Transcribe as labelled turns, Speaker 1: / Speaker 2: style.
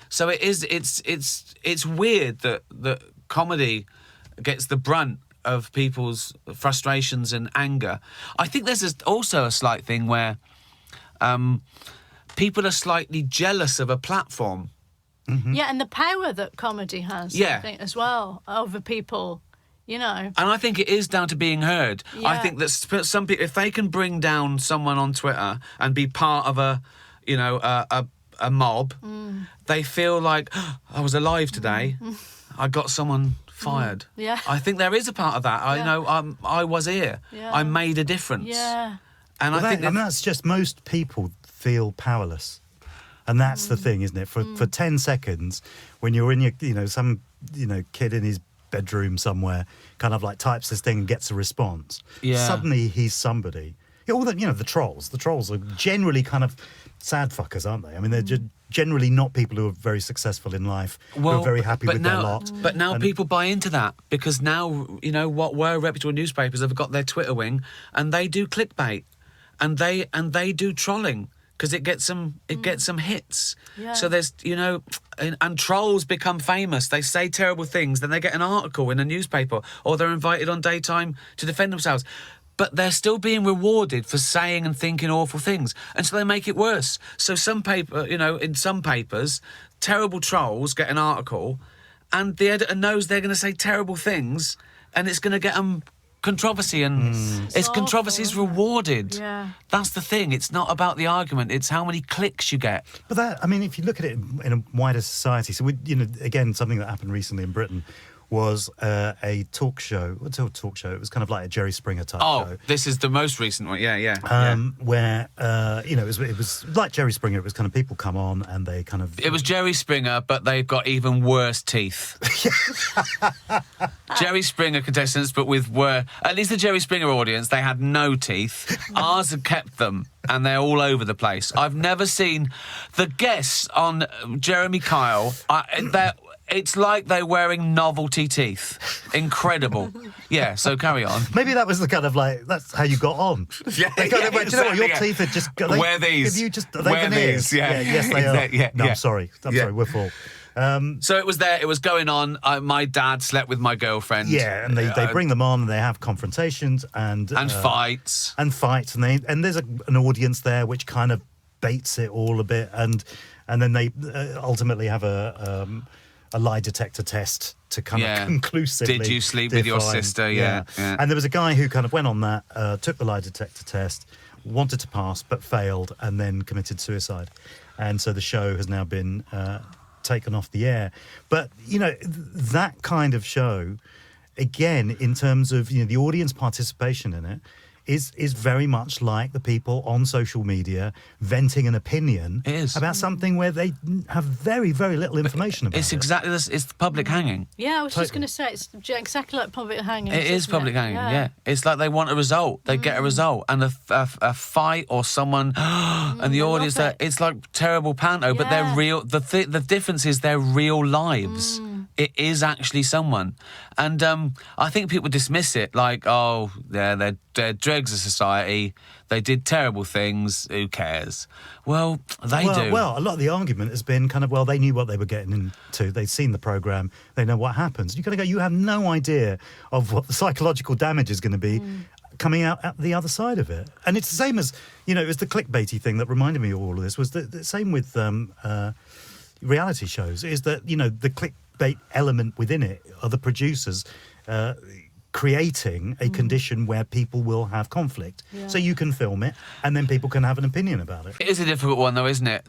Speaker 1: So it's weird that comedy gets the brunt of people's frustrations and anger. I think there's also a slight thing where people are slightly jealous of a platform.
Speaker 2: Mm-hmm. Yeah, and the power that comedy has, I think, as well, over people, you know.
Speaker 1: And I think it is down to being heard.
Speaker 2: Yeah.
Speaker 1: I think that some people, if they can bring down someone on Twitter and be part of a mob, they feel like, I was alive today. I got someone fired.
Speaker 2: Yeah.
Speaker 1: I think there is a part of that. I know I was here. Yeah. I made a difference.
Speaker 2: Yeah.
Speaker 1: And I think
Speaker 3: that's just, most people feel powerless. And that's the thing, isn't it? For 10 seconds, when you're in your, some kid in his bedroom somewhere kind of like types this thing and gets a response.
Speaker 1: Yeah.
Speaker 3: Suddenly he's somebody. All the trolls. The trolls are generally kind of sad fuckers, aren't they? I mean, they're just generally not people who are very successful in life, who are very happy with their lot.
Speaker 1: But now people buy into that, because now, what were reputable newspapers have got their Twitter wing, and they do clickbait, and they do trolling. Because it gets some hits. Yeah. So there's, and trolls become famous. They say terrible things, then they get an article in a newspaper, or they're invited on daytime to defend themselves. But they're still being rewarded for saying and thinking awful things. And so they make it worse. So in some papers, terrible trolls get an article, and the editor knows they're going to say terrible things, and it's going to get them controversy, and controversy is rewarded.
Speaker 2: Yeah.
Speaker 1: That's the thing. It's not about the argument. It's how many clicks you get.
Speaker 3: But if you look at it in a wider society, so again, something that happened recently in Britain was a talk show. What's a talk show? It was kind of like a Jerry Springer type show.
Speaker 1: Oh, this is the most recent one. Yeah.
Speaker 3: Where it was like Jerry Springer. It was kind of people come on and they kind of.
Speaker 1: It was Jerry Springer, but they've got even worse teeth. Jerry Springer contestants, but with at least the Jerry Springer audience, they had no teeth. Ours had kept them, and they're all over the place. I've never seen the guests on Jeremy Kyle. It's like they're wearing novelty teeth. Incredible. Yeah, so carry on.
Speaker 3: Maybe that was the kind of that's how you got on.
Speaker 1: Yeah,
Speaker 3: your teeth are just...
Speaker 1: Wear these.
Speaker 3: Are they veneers?
Speaker 1: Yeah.
Speaker 3: Yes, they are.
Speaker 1: Yeah,
Speaker 3: I'm sorry. We're full.
Speaker 1: So it was there. It was going on. My dad slept with my girlfriend.
Speaker 3: Yeah, and they bring them on and they have confrontations and
Speaker 1: fights.
Speaker 3: And fights. And there's an audience there which kind of baits it all a bit. And then they ultimately have a lie detector test to kind of conclusively
Speaker 1: Did you sleep with your sister? Yeah.
Speaker 3: And there was a guy who kind of went on that, took the lie detector test, wanted to pass but failed, and then committed suicide. And so the show has now been taken off the air. But, that kind of show, again, in terms of the audience participation in it, is very much like the people on social media venting an opinion about something where they have very, very little information about it.
Speaker 1: It's exactly this. It's the public hanging.
Speaker 2: Yeah, I was just going to say, it's exactly like public hanging.
Speaker 1: It is public hanging, yeah. It's like they want a result. They get a result. And a fight or someone... and the audience, it's like terrible panto, but they're real. The difference is they're real lives. It is actually someone. And I think people dismiss it like, they're dregs of society. They did terrible things. Who cares? Well, they do.
Speaker 3: Well, a lot of the argument has been kind of, they knew what they were getting into. They'd seen the programme. They know what happens. You've got to go, you have no idea of what the psychological damage is going to be coming out at the other side of it. And it's the same as, it was the clickbaity thing that reminded me of all of this, was the same with reality shows, is that, the clickbait element within it are the producers creating a condition where people will have conflict. So you can film it and then people can have an opinion about it.
Speaker 1: It is a difficult one though, isn't it?